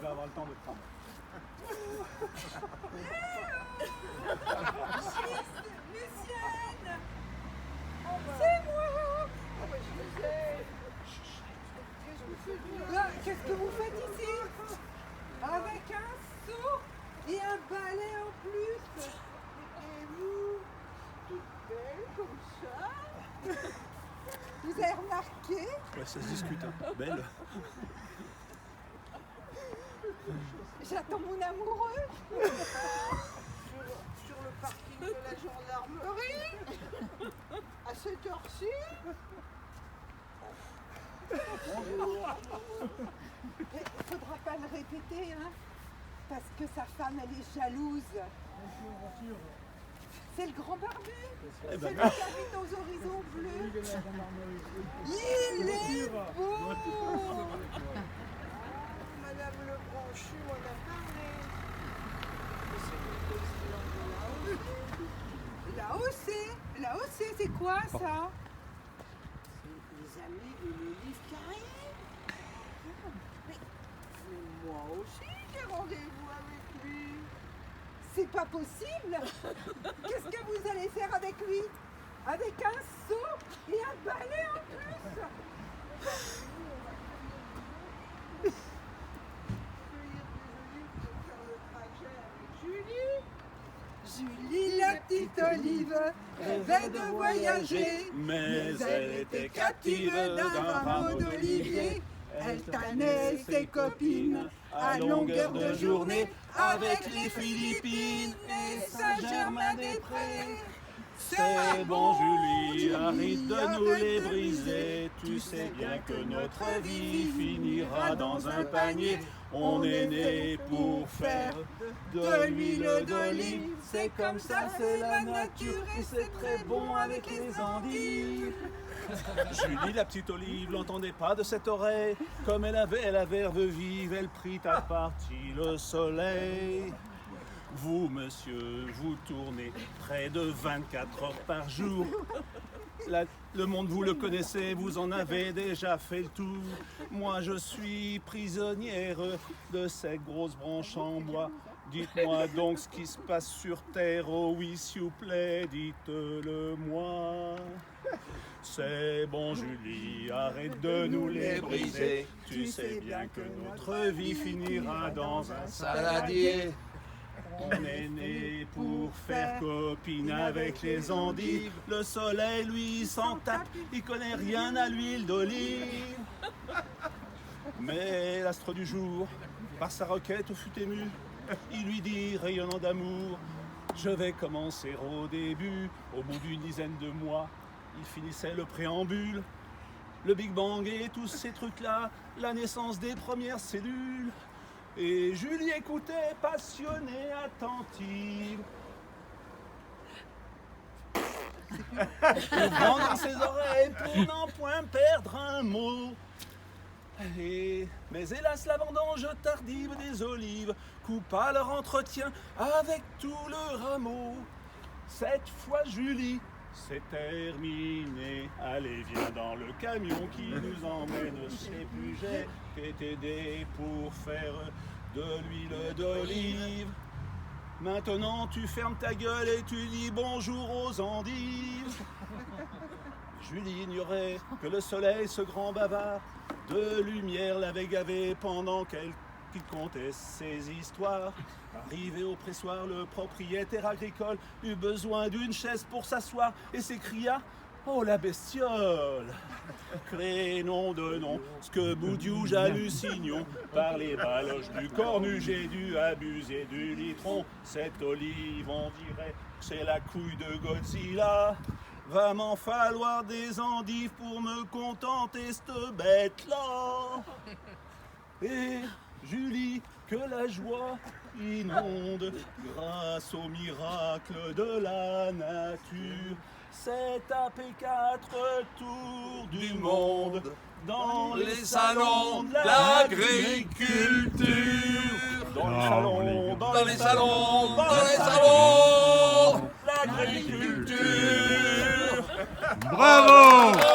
vas avoir le temps de prendre. Lucienne, c'est moi. Qu'est-ce que vous faites ici? Avec un seau et un balai en plus. Et vous, toute belle comme ça. Vous avez remarqué? Ouais, ça se discute, hein. Belle. J'attends mon amoureux sur le parking de la gendarmerie à cette heure-ci. Bonjour. Il ne faudra pas le répéter, hein, parce que sa femme, elle est jalouse. C'est le grand barbu, celui qui habite aux horizons bleus. Il est beau. Madame le Branchu m'en a parlé. La haussée, c'est quoi ça? Les amis de l'Olive Carrée. Mais moi aussi j'ai rendez-vous avec lui. C'est pas possible. Qu'est-ce que vous allez faire avec lui? Avec un seau et un balai en plus. Julie, la petite olive, rêvait de voyager, mais elle était captive d'un rameau d'olivier. Elle tannait ses copines à longueur de journée avec les Philippines et Saint-Germain-des-Prés. C'est bon Julie, arrête de nous les briser. Tu sais bien que notre vie finira dans un panier. On est né pour faire de l'huile d'olive. C'est comme ça, c'est la nature et c'est très bon avec les endives. Julie, la petite olive, l'entendait pas de cette oreille. Comme elle avait la verve vive, elle prit à partie le soleil. Vous, monsieur, vous tournez près de 24 heures par jour. Le monde, vous le connaissez, vous en avez déjà fait le tour. Moi, je suis prisonnière de cette grosse branche en bois. Dites-moi donc ce qui se passe sur Terre, oh oui, s'il vous plaît, dites-le moi. C'est bon, Julie, arrête de nous les briser. Tu sais bien que notre vie finira dans un saladier. On est né pour faire copine avec les endives. Le soleil, lui, s'en tape, il connaît rien à l'huile d'olive. Mais l'astre du jour, par sa requête, fut ému. Il lui dit, rayonnant d'amour, je vais commencer au début. Au bout d'une dizaine de mois, il finissait le préambule. Le Big Bang et tous ces trucs-là, la naissance des premières cellules. Et Julie écoutait, passionnée, attentive. Ouvrant dans ses oreilles pour n'en point perdre un mot. Mais hélas, la vendange tardive des olives coupa leur entretien avec tout le rameau. Cette fois, Julie, c'est terminé. Allez, viens dans le camion qui nous emmène chez Puget. T'es aidé pour faire de l'huile d'olive. Maintenant, tu fermes ta gueule et tu dis bonjour aux endives. Julie ignorait que le soleil, ce grand bavard, de lumière l'avait gavé pendant qu'il contait ses histoires. Arrivé au pressoir, le propriétaire agricole eut besoin d'une chaise pour s'asseoir et s'écria « Oh la bestiole !» Crénom de nom, ce que Boudiou j'hallucinions. Par les baloches du cornu, j'ai dû abuser du litron. Cette olive, on dirait que c'est la couille de Godzilla. Va m'en falloir des endives pour me contenter, cette bête-là. Et Julie, que la joie inonde grâce au miracle de la nature. C'est tapé 4 tours du monde dans les salons de l'agriculture. Dans les salons, dans les salons, dans les salons, l'agriculture. Bravo!